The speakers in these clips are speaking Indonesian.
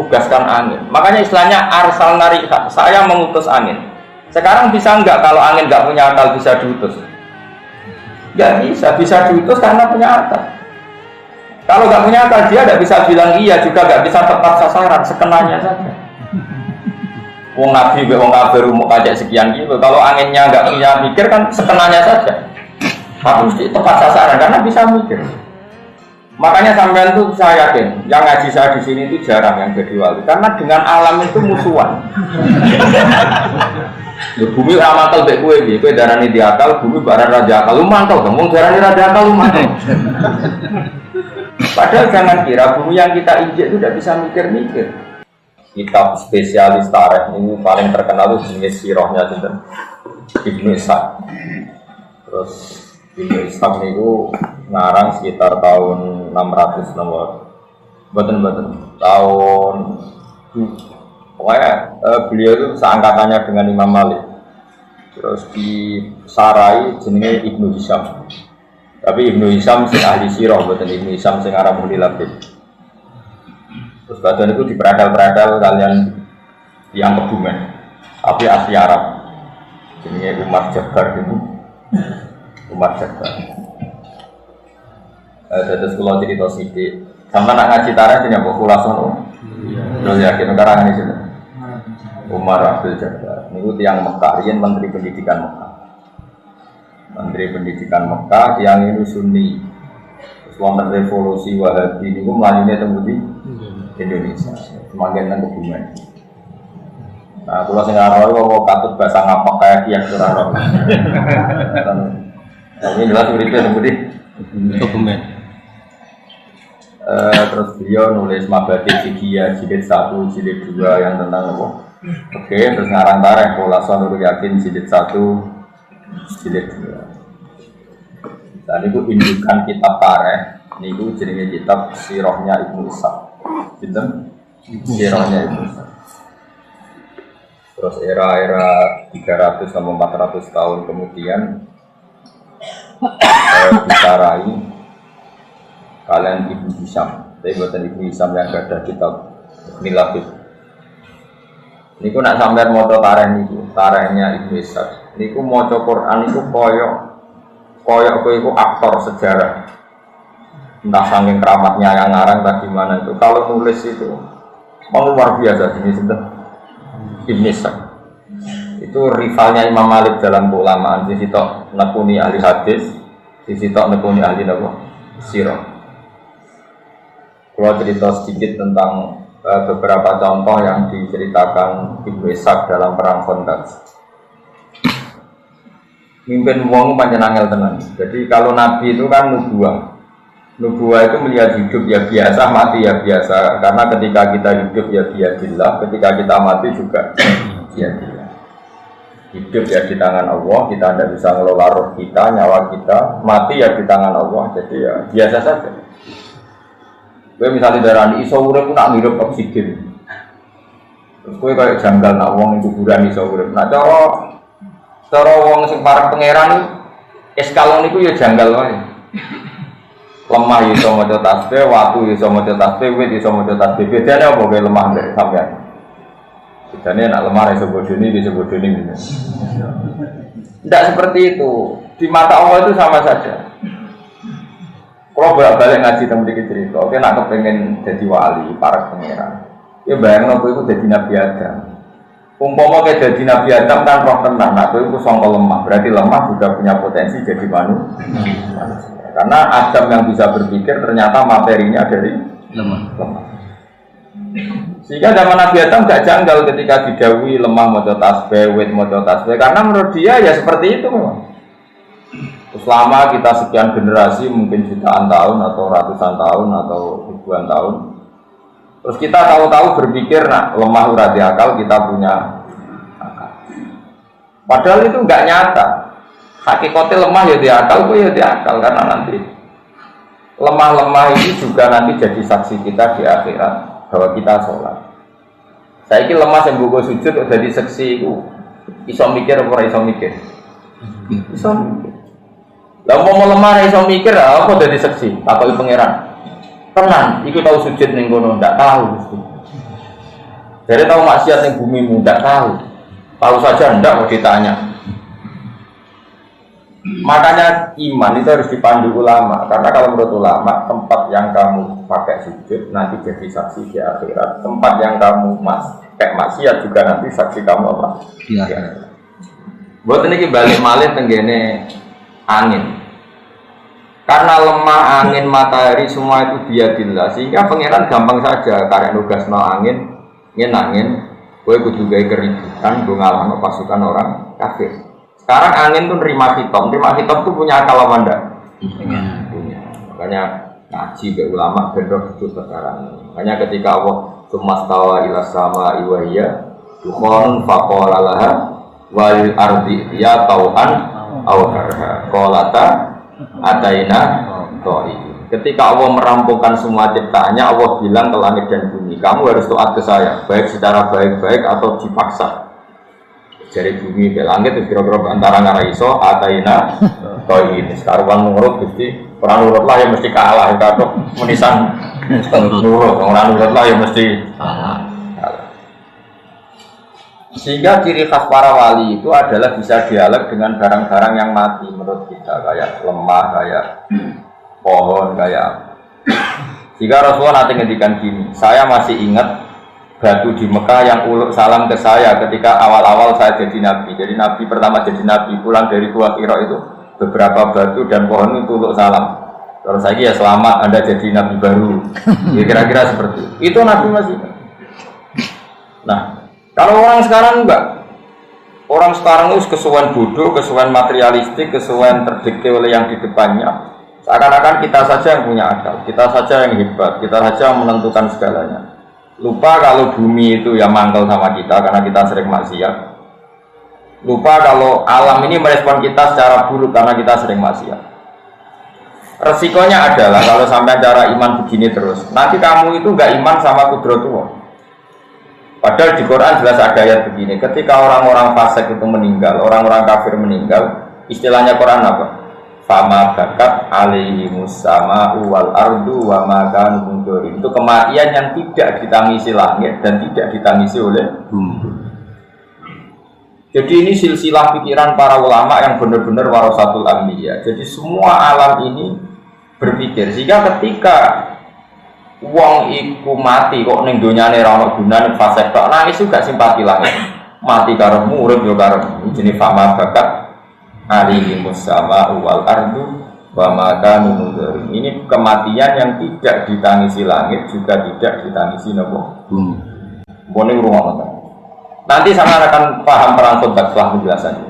menugaskan angin. Makanya istilahnya arsal narihat, saya mengutus angin. Sekarang bisa enggak kalau angin enggak punya akal bisa diutus? Enggak bisa diutus karena punya akal. Kalau enggak punya akal dia enggak bisa bilang iya, juga enggak bisa tepat sasaran, sekenanya saja. Wong nabi, wong kafir mau kajak sekian gitu. Kalau anginnya enggak punya mikir kan sekenanya saja. Tapi mesti tepat sasaran karena bisa mikir. Makanya sampean tuh saya yakin, yang ngaji saya di sini itu jarang yang jadi wali, karena dengan alam itu musuhan. Bumi ramantel bek kue, kue darani di akal, bumi barang raja akal, lu mantau, ngomong darani raja akal, lu mantau. Padahal jangan kira bumi yang kita injek itu tidak bisa mikir-mikir. Kitab spesialis tarikh ini paling terkenal itu jenis sirohnya Ibnu Ishaq. Terus Ibnu Ishaq itu ngarang sekitar tahun 600 nomor betul tahun pokoknya beliau itu seangkatannya dengan Imam Malik. Terus di Sarai jenenge Ibnu Hisham, tapi Ibnu Hisham sing ahli sirah, betul Ibnu Hisham sing arah muli labib. Terus badan itu diperadal-peradal kalian yang kebumen, tapi asli Arab jenenge Umar Jabbar itu Umar Jabbar. Terus kalau cerita sidik, sama nak ngaji tarikh ini apa kulason? Terus yakin sekarang ini sih. Umar Abdul Jabbar, ini tiang Mekah, ini Menteri Pendidikan Mekah. Menteri Pendidikan Mekah, tiang ini Sunni. Wonten revolusi Wahabi ini melayani tembus di Indonesia, semakin nang kebumen. Nah, kalau saya ngaroi kok katut bahasa ngapak kayak kiai surah. Ini jelas berita tembus di kebumen. Terus beliau nulis Mabadi Fikiyah jilid 1, jilid 2 yang tentang apa? Oke, terus ngarang tarikh Khulasan Nurul Yakin jilid 1, jilid 2. Dan itu indukan kitab tarikh, niku jenenge kitab Sirahnya Ibnu Ishaq. Sinten? Sirahnya Ibnu Ishaq. Terus era-era 300 sampai 400 tahun kemudian disarai kalian Ibnu Hisham, tapi buatan Ibnu Hisham yang ada kitab Milabib. Niku nak sampean maca tarikh niku, tarikhnya Ibnu Ishaq. Niku maca Quran niku koyok kowe iku aktor sejarah. Entah saking keramatnya yang ngarang tadi mana itu. Kalau nulis itu luar biasa ini sudah Ibnu Ishaq. Itu rivalnya Imam Malik dalam keulamaan. Di situ nekuni ahli hadis, di situ nekuni ahli sirah. Kalau cerita sedikit tentang beberapa contoh yang diceritakan Ibnu Ishaq dalam perang Khandaq. Mimpin wong pancen angel tenan. Jadi kalau nabi itu kan nubuah. Nubuah itu melihat hidup ya biasa, mati ya biasa. Karena ketika kita hidup ya biadillah, ketika kita mati juga biadillah. Hidup ya di tangan Allah, kita tidak bisa ngelola roh kita, nyawa kita. Mati ya di tangan Allah, jadi ya biasa saja. Gue misalnya darah iso urip pun nak ngirup oksigen. Terus gue kayak janggal nak wong kuburan iso urip. Nah cara wong sing parang pangeran eskalon iku ya janggal wae. Lemah iso maca tasbih, watu iso maca tasbih, wit iso maca tasbih. Bedane apa kowe lemah nek sampean? Bedane nak lemah iso bodoni gitu. Tidak seperti itu. Di mata Allah itu sama saja. Kalau bolak-balik ngaji tentang cerita, oke nak kepengen jadi wali, para pangeran. Ya bayang aku itu jadi Nabi Adam. Umpama kayak jadi Nabi Adam kan roh tenang, aku itu songkol lemah. Berarti lemah juga punya potensi jadi manusia. Karena Adam yang bisa berpikir ternyata materinya dari lemah. Sehingga zaman Nabi Adam gak janggal ketika didhawuhi lemah maca tasbih, wit maca tasbih. Karena menurut dia ya seperti itu memang. Selama kita sekian generasi, mungkin jutaan tahun atau ratusan tahun atau ribuan tahun, terus kita tahu-tahu berpikir, nah lemah urati akal, kita punya akal. Padahal itu nggak nyata. Hakikatnya lemah ya di akal, ya di akal, karena nanti lemah-lemah ini juga nanti jadi saksi kita di akhirat bahwa kita sholat. Saya kira lemah yang buku sujud jadi saksi itu, iso mikir apa iso mikir? Iso mikir. Lah mau lemah iso mikir apa dadi seksi takoki pangeran. Tenan, iku tau sujud ning kono ndak tahu mesti. Jadi tahu maksiat yang bumi muda tahu saja ndak mau ditanya. Makanya iman itu harus dipandu ulama, karena kalau menurut ulama tempat yang kamu pakai sujud nanti jadi saksi di akhirat, tempat yang kamu pakai maksiat juga nanti saksi kamu apa? Di akhirat. Buat ini balik malih tenggene angin, karena lemah angin matahari semua itu biadillah, sehingga pangeran gampang saja karek nugas no angin, gue kudu gawe keributan, gue ngalahno pasukan orang kafir. Sekarang angin tuh nerima hitam tuh punya akal apa enggak? Punya. Makanya ngaji ke ulama gendong itu sekarang. Makanya ketika Allah sumastawa ila sama iwahiyya dukhon faqala laha wal ardi ya tauhan aw karha qalata ataina toi. Ketika Allah merampungkan semua ciptaannya, Allah bilang ke langit dan bumi, kamu harus taat ke saya, baik secara baik-baik atau dipaksa. Jadi bumi ke langit itu kira-kira antara ngaraiso ataina toh ini sekarang nurut gusti orang nurut lah yang mesti kalah itu atau menisan nurut orang nurut lah yang mesti kalah. Sehingga ciri khas para wali itu adalah bisa dialog dengan barang-barang yang mati menurut kita, kayak lemah, kayak pohon, kayak. Jika Rasulullah nanti ngendikan gini, saya masih ingat batu di Mekah yang uluk salam ke saya ketika awal-awal saya jadi nabi. Jadi nabi pertama jadi nabi pulang dari Gua Hira itu beberapa batu dan pohon itu uluk salam. Terus lagi ya selamat Anda jadi nabi baru. Ya, kira-kira seperti itu. Itu nabi masih. Nah, kalau orang sekarang enggak. Orang sekarang itu kesuwen bodoh, kesuwen materialistik, kesuwen terdikte oleh yang di depannya. Seakan-akan kita saja yang punya akal, kita saja yang hebat, kita saja yang menentukan segalanya. Lupa kalau bumi itu ya mangkel sama kita karena kita sering maksiat. Lupa kalau alam ini merespon kita secara buruk karena kita sering maksiat. Resikonya adalah kalau sampai cara iman begini terus, nanti kamu itu nggak iman sama kudratullah. Padahal di Quran jelas ada ayat begini, ketika orang-orang fasik itu meninggal, orang-orang kafir meninggal, istilahnya Quran apa? Fama bakat alaihimus sama'u wal ardu wa ma kanu mundurin. Itu kematian yang tidak ditangisi langit dan tidak ditangisi oleh bumi. Jadi ini silsilah pikiran para ulama yang benar-benar warasatul anbiya. Jadi semua alam ini berpikir, sehingga ketika wong iku mati kok ning donyane ra ono gunane fasik tok nangis juga simpati langit. Mati karo urip yo karo jenenge fama bakat alihimus sama wal ardu wa ma kanu mundurin. Ini kematian yang tidak ditangisi langit juga tidak ditangisi napa bumi. Mbone rumah. Nanti sama akan paham perang Khandaq setelah penjelasannya.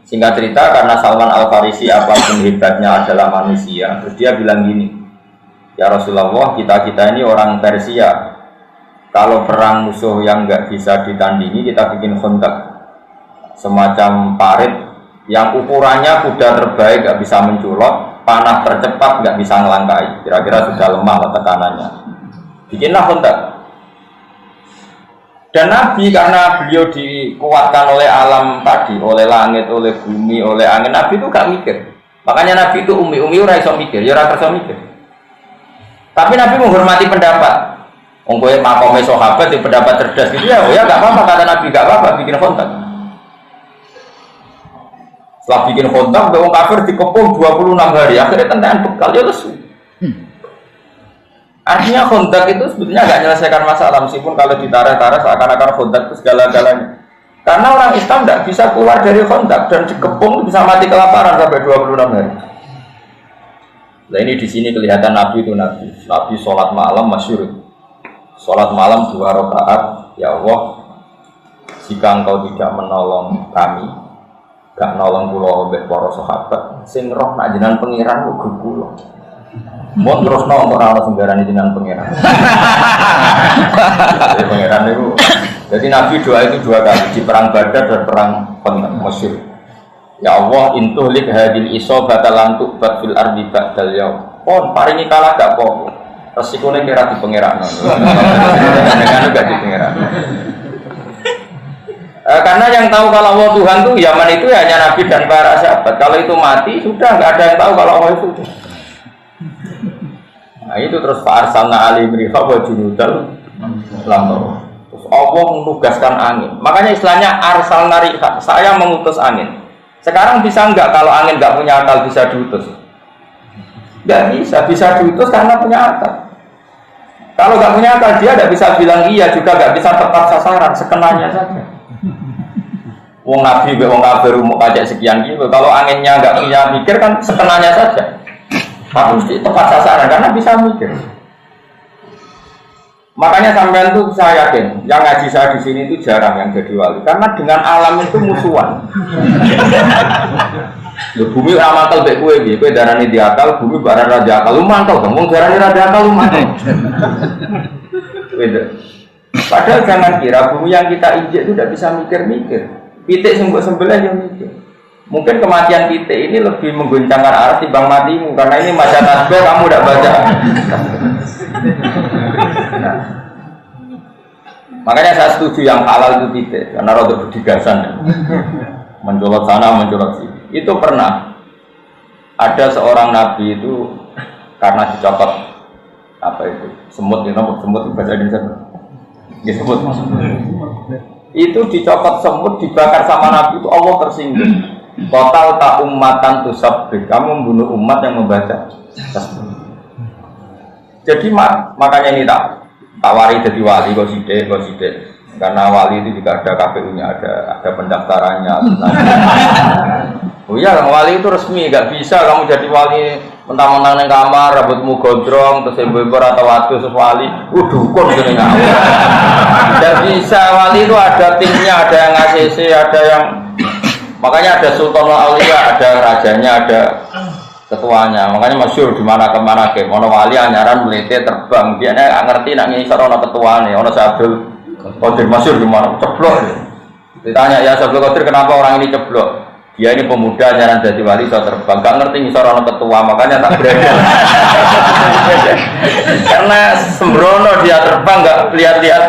Singkat cerita, karena Salman Al-Farisi apapun hebatnya adalah manusia, terus dia bilang gini, ya Rasulullah, kita ini orang Persia, kalau perang musuh yang nggak bisa ditandingi kita bikin Khandaq, semacam parit yang ukurannya kuda terbaik nggak bisa menculot, panah tercepat nggak bisa ngelangkai, kira-kira sudah lemah tekanannya, bikinlah Khandaq. Dan Nabi karena beliau dikuatkan oleh alam tadi, oleh langit, oleh bumi, oleh angin, Nabi itu gak mikir. Makanya Nabi itu umi ora iso mikir, ya ora kersa mikir. Tapi Nabi menghormati pendapat. Wong kowe makome sahabat di pendapat cerdas gitu ya, ya gak apa-apa kata Nabi, gak apa-apa bikin Khandaq. Setelah bikin Khandaq, wong kafir dikepung 26 hari, akhirnya tentaan bekal ya lesu. Artinya Khandaq itu sebetulnya nggak menyelesaikan masalah, meskipun kalau ditarik-tarik seakan-akan Khandaq itu segala-galanya. Karena orang Islam tidak bisa keluar dari Khandaq dan dikepung bisa mati kelaparan sampai 26 hari. Nah ini di sini kelihatan Nabi itu Nabi sholat malam masyhur. Sholat malam 2 rakaat, ya Allah, jika engkau tidak menolong kami, gak nolong pulau mbek para sahabat, sing roh nak jenengan pengiran kok kula. Mun terus nang ora ana senggarane jenengan pangeran. Jadi pangeran itu. Jadi Nabi doa itu 2 kali di perang Badar dan perang Mesir. Ya Allah, intuhlik hadil isobata lan tubat fil ardi ba'dal yaum. Pon paringi kalah gak apa. Resikone kira di pangeran. Dengan juga di pangeran. Karena yang tahu kalau Allah Tuhan tuh zaman itu hanya Nabi dan para sahabat. Kalau itu mati sudah nggak ada yang tahu kalau Allah itu. Nah itu terus Fa'arsalna alim rifa wa junudal Lamtor. Terus Allah menugaskan angin. Makanya istilahnya arsal narihat. Saya mengutus angin. Sekarang bisa enggak kalau angin enggak punya akal bisa diutus? Enggak bisa. Bisa diutus karena punya akal. Kalau enggak punya akal dia enggak bisa bilang iya juga enggak bisa tepat sasaran. Sekenanya saja. Wong Nabi, wong kafir mau pajak sekian gitu. Kalau anginnya enggak punya mikir kan sekenanya saja. Harus tepat sasaran karena bisa mikir. Makanya sampean itu saya yakin, yang ngaji saya di sini itu jarang yang jadi wali, karena dengan alam itu musuhan. Bumi ramantel bek kue, kue darani di akal, bumi barang raja akal, lu mantel, kamu darani raja akal, lu mantel. Padahal jangan kira bumi yang kita injek itu tidak bisa mikir-mikir. Pitik sembel yang mikir. Mungkin kematian pitik ini lebih mengguncangkan arah timbang matimu, karena ini maca tasbih kamu tidak baca. Nah, makanya saya setuju yang halal itu pitik, karena roda berdigasan, mencolot sana, mencolot sini. Itu pernah ada seorang nabi itu karena dicopot apa itu semut, semut itu bahasa Indonesia, ya semut. Itu dicopot semut, dibakar sama nabi itu Allah tersinggung. Total tak ummatan tusabbih, kamu membunuh umat yang membaca. Jadi makanya ini tak wari jadi wali kok sidik. Karena wali itu juga ada KPU-nya, ada pendaftarannya. Oh iya, wali itu resmi, nggak bisa kamu jadi wali mentang-mentang neng kamar, rambutmu gondrong, terus ibu-ibu atau waktu wali, dukun gitu nggak. Dan bisa wali itu ada timnya, ada yang ACC, ada yang makanya ada Sultanul Aulia, ada rajanya, ada ketuanya. Makanya masyhur di mana kemana ke, ono wali anyaran melete terbang, dia nggak ngerti nak ngisor ono ketuane, ono Sabdul Qadir masyhur di mana ceblok. Ditanya ya Sabdul Qadir kenapa orang ini ceblok? Dia ini pemuda anyaran jadi wali so terbang, nggak ngerti ngisor ono ketua, makanya tak berani. Karena sembrono dia terbang nggak lihat-lihat.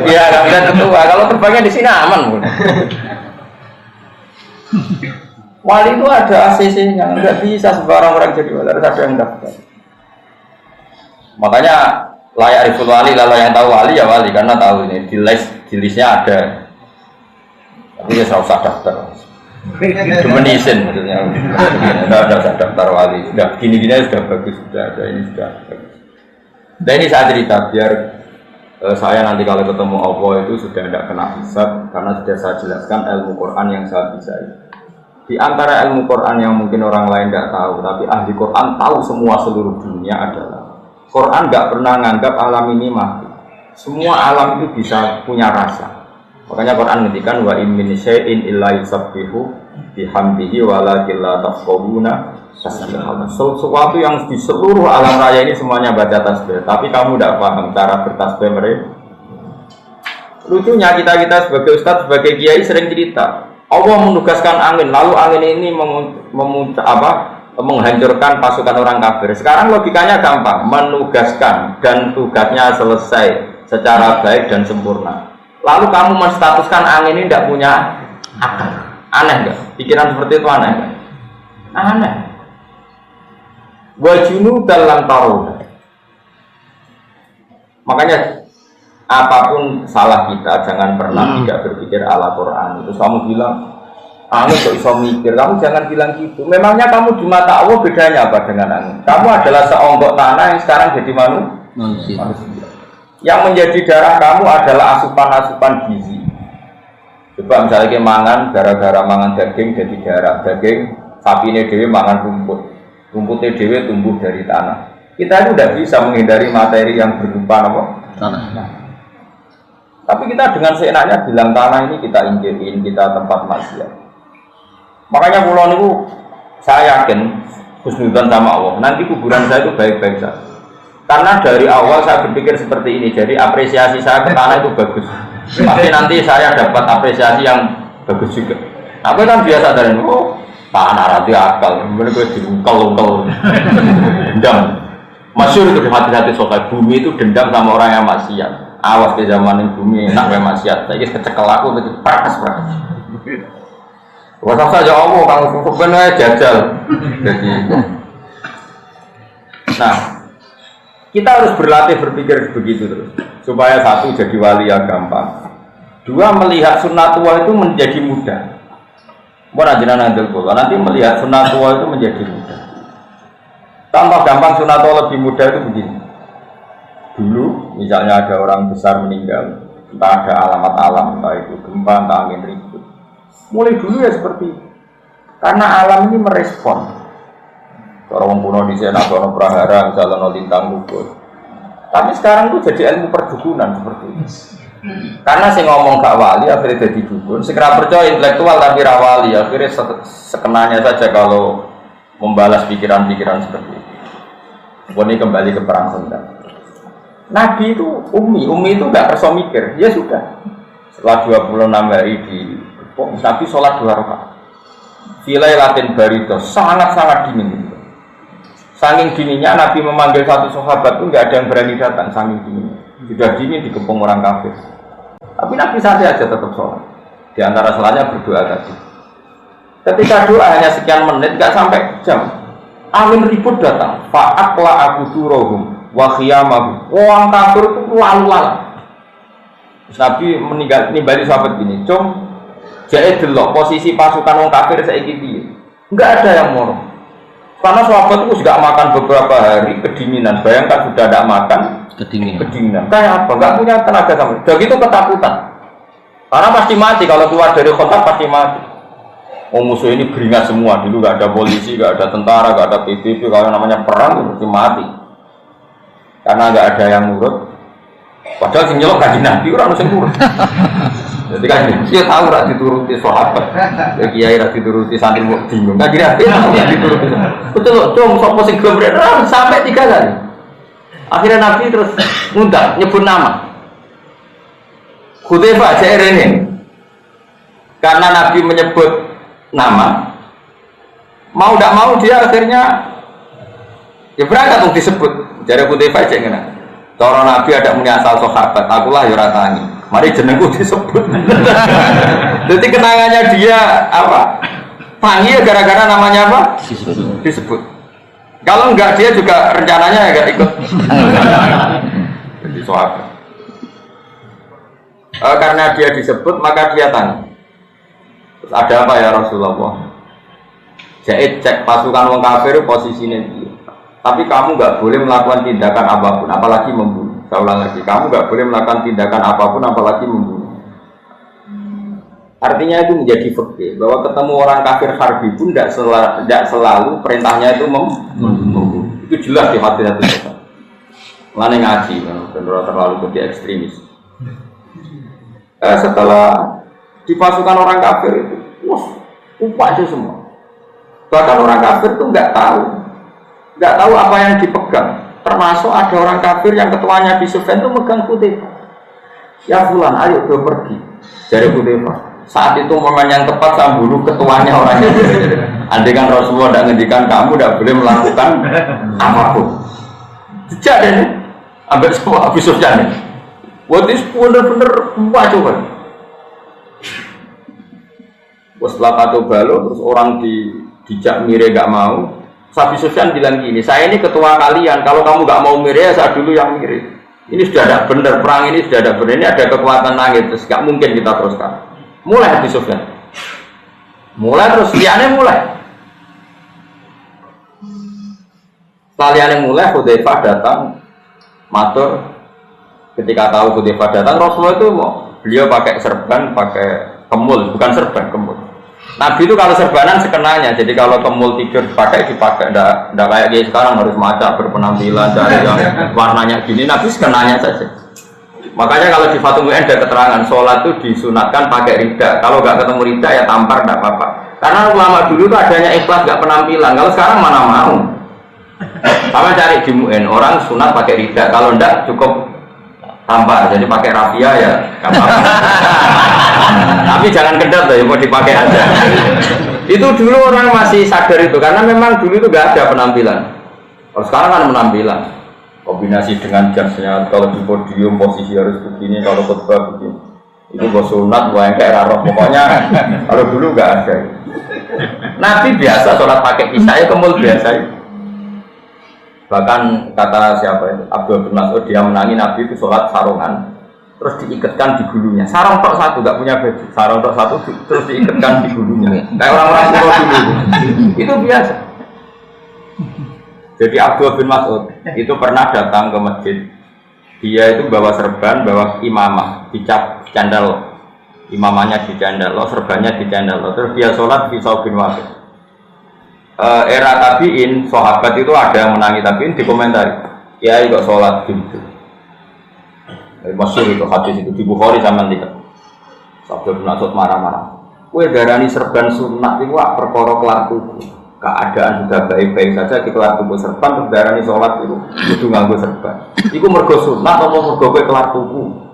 Iya nggak lihat ketua. Kalau terbangnya di sini aman. Wali itu ada ACC-nya, nggak bisa sembarang orang jadi wali, harus ada yang daftar. Makanya layak riful wali, kalau yang tahu wali ya wali, karena tahu ini di listnya ada. Tapi ya saya usah daftar. Demenisin maksudnya, nggak usah daftar wali. Sudah gini-gini sudah bagus, sudah ada ini sudah bagus. Dan ini saya cerita biar saya nanti kalau ketemu Allah itu sudah tidak kena hisab, karena sudah saya jelaskan ilmu Quran yang saya bisa. Di antara ilmu Quran yang mungkin orang lain tidak tahu, tapi ahli Quran tahu semua seluruh dunia adalah Quran nggak pernah nganggap alam ini mati. Semua alam itu bisa punya rasa. Makanya Quran ngendikan wa in min syai'in illa yusabbihu bihamdihi walakin la tafqahuna tasbihah. Sesuatu yang di seluruh alam raya ini semuanya baca tasbih, tapi kamu tidak paham cara bertasbih mereka. Lucunya kita sebagai ustadz, sebagai kiai sering cerita Allah menugaskan angin, lalu angin ini menghancurkan pasukan orang kafir. Sekarang logikanya gampang, menugaskan dan tugasnya selesai secara baik dan sempurna. Lalu kamu menstatuskan angin ini tidak punya akal. Aneh nggak? Pikiran seperti itu aneh nggak? Aneh. Wajunu dalam taruh. Makanya apapun salah kita, jangan pernah tidak berpikir ala Quran. Terus kamu bilang, angin kok bisa mikir, kamu jangan bilang gitu. Memangnya kamu di mata Allah bedanya apa dengan angin? Kamu adalah seonggok tanah yang sekarang jadi manusia. Yang menjadi darah kamu adalah asupan-asupan gizi. Coba misalnya kita mangan, gara-gara mangan daging jadi darah. Daging, sapi ini dewe mangan rumput. Rumputnya dewe tumbuh dari tanah. Kita itu tidak bisa menghindari materi yang berupa apa? Tanah. Tapi kita dengan seenaknya bilang tanah ini kita injekin, kita tempat maksiat. Makanya pulau itu saya yakin husnudzon sama Allah. Nanti kuburan saya itu baik-baik saja. Karena dari awal saya berpikir seperti ini, jadi apresiasi saya ke tanah itu bagus. Pasti nanti saya dapat apresiasi yang bagus juga. Aku kan biasa dari tanah rati akal, kemudian gue diungkel-ungkel, dendam. Masyhur itu di hati-hati soal bumi itu dendam sama orang yang maksiat. Awas di zaman ini bumi enak yang maksiat. Saya kecekel aku itu prakas. Wasa saja Allah kalau sebenarnya jajal. Jadi, nah Kita harus berlatih berpikir begitu terus. Supaya satu jadi wali yang gampang. Dua melihat sunnatullah itu menjadi mudah. Nanti melihat sunnatullah itu menjadi mudah. Contoh gampang sunnatullah lebih mudah itu begini. Dulu misalnya ada orang besar meninggal, entah ada alamat alam, entah itu gempa, entah angin ribut. Mulai dulu ya seperti itu. Karena alam ini merespon. Orang kuno di sana, orang prahara, misalnya lintang gugur. Tapi sekarang itu jadi ilmu perdukunan seperti itu. Karena saya ngomong gak wali, akhirnya jadi dukun. Segera percaya intelektual tapi rawali, akhirnya sekenanya saja kalau membalas pikiran-pikiran seperti itu. Ini kembali ke perang sendal. Nabi itu Umi itu gak perso mikir, ya sudah. Setelah 26 hari di Nabi sholat 2 rakaat. Filai latin barito sangat-sangat dingin. Saking dinginnya Nabi memanggil satu sahabat itu nggak ada yang berani datang. Saking dinginnya, sudah dingin dikepung orang kafir. Tapi Nabi santai aja tetap sholat. Di antara selanya berdoa tadi. Ketika doa hanya sekian menit, nggak sampai jam. Angin ribut datang. Fa'akla aku turohum wa khiyamahum. Orang kafir itu lalu-lalu. Nabi nimbali sahabat gini, jadi delok posisi pasukan orang kafir saiki piye. Enggak ada yang moro. Karena sahabat itu juga makan beberapa hari kedinginan. Bayangkan sudah tidak makan kedinginan. Kayak apa? Enggak punya tenaga sama. Udah gitu ketakutan. Karena pasti mati kalau keluar dari kota pasti mati. Oh, musuh ini beringat semua. Dulu enggak ada polisi, enggak ada tentara, enggak ada PBB. Kalau namanya perang itu pasti mati. Karena enggak ada yang nurut. Padahal sing nyelok kanjeng Nabi ora ono sing nurut. Jadi kan dia tahu rak dituruti sahabat. Ya kiai rak dituruti santri kok bingung. Kan kira rak dituruti. Betul dong sapa sing gelem sampai 3 kali. Akhirnya Nabi terus ngundang nyebut nama. Hudzaifah Jairene. Karena Nabi menyebut nama, mau tidak mau dia akhirnya ya berangkat untuk disebut. Jadi Hudzaifah Jairene. Cara Nabi ada punya asal sahabat, akulah ya ratani. Mari jenengku disebut. Jadi kenangannya dia apa? Panggil gara-gara namanya apa? Disebut. Kalau enggak dia juga rencananya enggak ikut. Jadi sahabat. Karena dia disebut maka dia tanya. Terus ada apa ya Rasulullah? Jadi cek pasukan wong kafir posisinya dia. Tapi kamu nggak boleh melakukan tindakan apapun, apalagi membunuh. Saya ulang lagi, kamu nggak boleh melakukan tindakan apapun, apalagi membunuh. Artinya itu menjadi fikih bahwa ketemu orang kafir harbi pun tidak selalu perintahnya itu membunuh. Itu jelas di hati kita. Mana ngaji, benar terlalu ke ekstremis. Setelah di pasukan orang kafir itu, upah itu semua. Bahkan orang kafir itu nggak tahu apa yang dipegang. Termasuk ada orang kafir yang ketuanya di Sufyan itu megang Hudzaifah. Ya fulan, ayo gue pergi. Jadi Hudzaifah. Saat itu momen yang tepat saya bunuh ketuanya orang itu. Andai kan Rasulullah tidak ngendikan kamu tidak boleh melakukan apapun. Sejak deh, ambil semua Abu Sufyan. Waktu itu bener-bener kuat coba. Setelah kata balo, terus orang dijak mire gak mau. Abu Sufyan bilang gini, saya ini ketua kalian, kalau kamu gak mau mire, saya dulu yang mire. Ini sudah ada benar, perang ini sudah ada benar, ini ada kekuatan langit, terus gak mungkin kita teruskan. Mulai Abu Sufyan. Mulai terus, liane mulai. Setelah liane mulai, Hudzaifah datang, matur. Ketika tahu Hudzaifah datang, Rasulullah itu beliau pakai serban, pakai kemul, bukan serban, kemul. Nabi itu kalau serbanan sekenanya, jadi kalau kemul tidur dipakai, enggak kayak dia sekarang harus maca berpenampilan cari yang warnanya gini. Nabi sekenanya saja. Makanya kalau di Fathul Mu'in ada keterangan sholat itu disunatkan pakai rida. Kalau nggak ketemu rida ya tampar, enggak apa-apa. Karena ulama dulu itu adanya ikhlas nggak penampilan. Kalau sekarang mana mau? Sama cari di Mu'in orang sunat pakai rida. Kalau enggak cukup tampar. Jadi pakai rafia ya nggak apa-apa. Tapi jangan kedap ya, mau dipakai aja. Itu dulu orang masih sadar itu, karena memang dulu itu nggak ada penampilan. Kalau sekarang kan penampilan, kombinasi dengan jasnya, kalau di podium posisi harus begini, kalau khutbah begini. Itu bos sunat, yang kayak raro. Pokoknya kalau dulu nggak ada. Nabi biasa sholat pakai kisah, kemul biasa. Bahkan kata siapa itu Abdul bin Mas'ud, dia menangi Nabi itu sholat sarungan, terus diikatkan di gulunya. Sarung tok satu, nggak punya baju. Sarung tok satu terus diikatkan di gulunya. Kayak orang-orang tua dulu. Itu biasa. Jadi Abdul bin Mas'ud itu pernah datang ke masjid. Dia itu bawa serban, bawa imamah, dicap candal. Imamahnya di candal, serbannya di candal. Terus dia sholat di saubin wahid. Era tabiin, sahabat itu ada yang menangi tabiin dikomentari, kiai kok sholat gitu. Masyhur itu hadis itu di Bukhari sama Tika. Sabda bin Mas'ud marah-marah. Kue darani serban sunat itu perkara kelar tubuh. Keadaan sudah baik-baik saja di kelar tubuh serban, terus darani sholat itu kudu nganggo serban. Iku mergo sunat atau mergo kue kelar tubuh.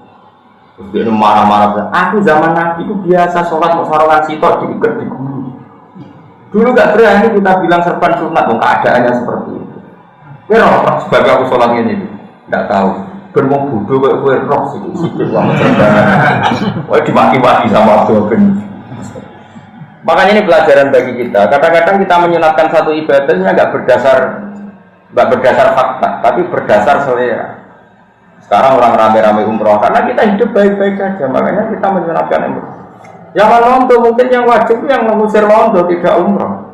Terus dia marah-marah. Aku zaman Nabi itu biasa sholat mau sarungan sitok diikat di gulu. Dulu gak berani kita bilang serban sunat, keadaannya seperti itu. Kue roh, sebagai aku sholat ini, gak tahu. Bermau bodoh kue roh sih, sikit sama serban. Kue dimaki-maki sama Abdul bin. Makanya ini pelajaran bagi kita. Kadang-kadang kita menyunatkan satu ibadahnya gak berdasar fakta, tapi berdasar selera. Sekarang orang rame-rame umroh karena kita hidup baik-baik saja, makanya kita menyunatkan umroh. Yang londo mungkin yang wajib yang mengusir londo tidak umroh.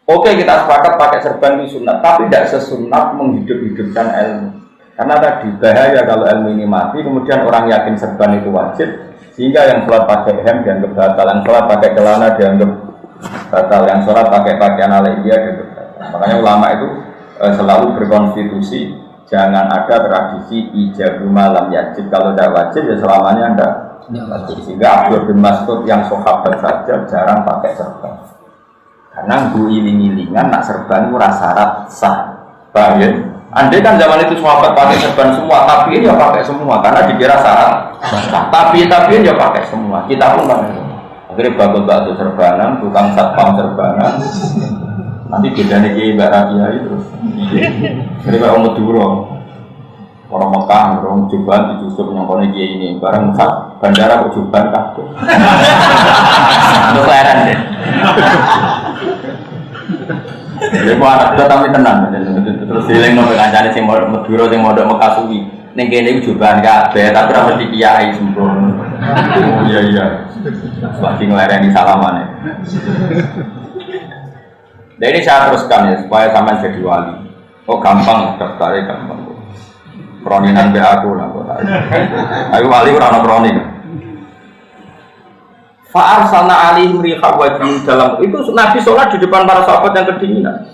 Oke, kita sepakat pakai serban itu sunat, tapi tidak sesunat menghidup-hidupkan ilmu. Karena tadi bahaya kalau ilmu ini mati, kemudian orang yakin serban itu wajib, sehingga yang sholat pakai hem dianggap batal, yang sholat pakai celana dianggap batal, yang sholat pakai pakaian alaiya dianggap batal. Makanya ulama itu selalu berkonstitusi jangan ada tradisi ijab malam yajib. Kalau tidak wajib ya selamanya tidak. Sehingga Abdul bin Mas'ud yang sahabat saja jarang pakai serban. Karena bu iling-ilingan nak serban itu syarat sah. Paham ya? Andai kan zaman itu sahabat pakai serban semua, tapi ya pakai semua karena dikira syarat. Tapi ya pakai semua. Kita pun pakai semua. Akhirnya bakul-bakul serbanan, tukang satpam serbanan. Nanti bedanya kiai Mbak itu. Jadi Pak Madura. Orang Mekah, orang Juban dicusup nyongkone kiai ini, bareng bandara kok Juban kabeh. Itu keren deh. Jadi mau anak tapi tenang, terus dileng nombor kancane sing Madura sing mondok Mekah suwi. Ning kene iku Juban kabeh, tapi ora mesti kiai sembrono. Oh iya. Pasti nglereni salamane. Nah ini saya teruskan ya supaya sampean jadi wali. Oh gampang, daftarnya gampang. Kroninan be aku lah kok. Aku wali ora ono kroni. Fa arsalna alaihim riha wajin dalam itu Nabi sholat di depan para sahabat yang kedinginan.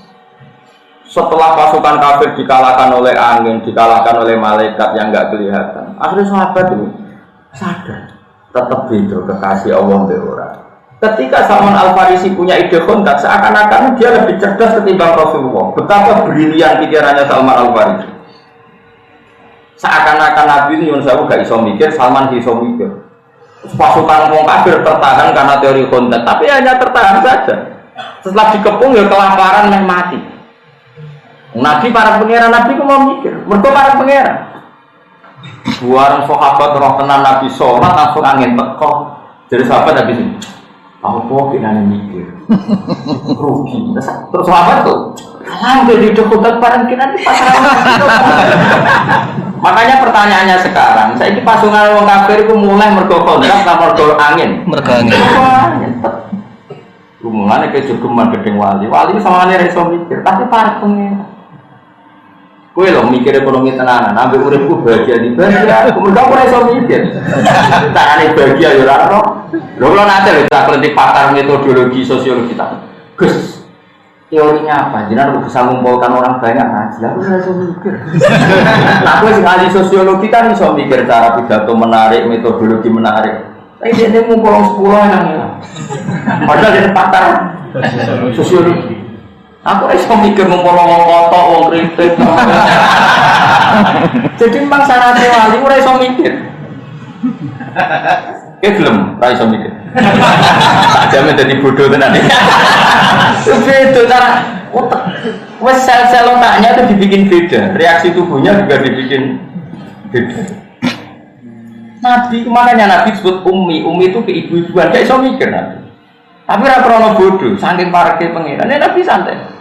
Setelah pasukan kafir dikalahkan oleh angin, dikalahkan oleh malaikat yang enggak kelihatan. Akhirnya sahabat itu sadar, tetap beda kekasih Allah be ora. Ketika Salman Al-Farisi punya ide kontak, seakan-akan dia lebih cerdas ketimbang Rasulullah. Betapa brilian pikirannya Salman Al-Farisi. Seakan-akan Nabi ini Yunus Abu gak iso mikir, Salman iso mikir. Pasukan wong kafir tertahan karena teori kontak, tapi hanya tertahan saja. Setelah dikepung ya kelaparan dan mati. Nabi para pangeran Nabi itu mau mikir, mereka para pangeran. Buarang sahabat roh tenan Nabi sholat langsung angin teko. Jadi sahabat habis ini. Apa kita mikir rugi terus sahabat tuh hampir di dekat barang kita di pasar. Makanya pertanyaannya sekarang saya ini pasukan orang kafir itu mulai mergo kontrak sama mergo angin hubungannya ke jogeman gedeng wali sama ini reso mikir tapi para pengen gue loh mikir ekonomi tenanan, ambil uripku bahagia di bahagia, kemudian aku reso mikir tak aneh bahagia ya raro lo nanti kita kritik pakar metodologi sosiologi tak Gus, teorinya apa? Jadi aku bisa mengumpulkan orang banyak ngaji, aku reso mikir aku ahli sosiologi kan bisa mikir cara pidato menarik, metodologi menarik tapi dia ngumpul 10 yang ya padahal dia pakar sosiologi aku iso mikir ngumpul-ngumpul kotok, wong kritik. Jadi memang syaratnya wali ora iso mikir. Belum, ora iso mikir. Tak jamin dadi bodoh tenan. Itu cara otak. Wes sel-sel otaknya itu dibikin beda, reaksi tubuhnya juga dibikin beda. Nabi makanya Nabi disebut ummi itu keibu-ibuan, gak iso mikir Nabi. Tapi ora krono bodoh, saking pareke pengiran. Nabi santai.